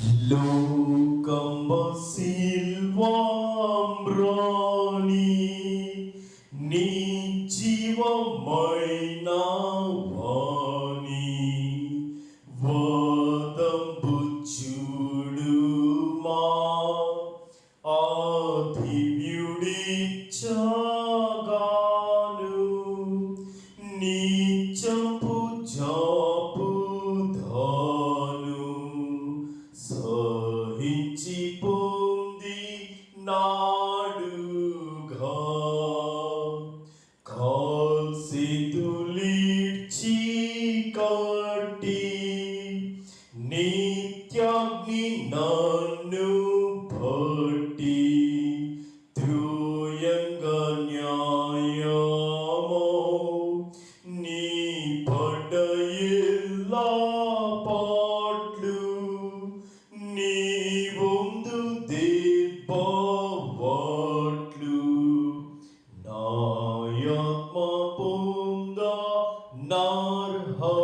Lokambo silvambrani ni జీవమైన వాణి వాదంబు చూడుమా ఆదివ్యుడిచ్చగాను నీచంపు జాపుధాను సహించి పొంది నాడుగా కాల్సితులిడ్చి కట్టి నిత్యాగ్ని నన్ను భట్టి త్రోయంగ న్యాయమో నీ పడయిల్లా పాట్లు నీ వందు దేవాట్లు నాయాత్మ పొంద నార్హమా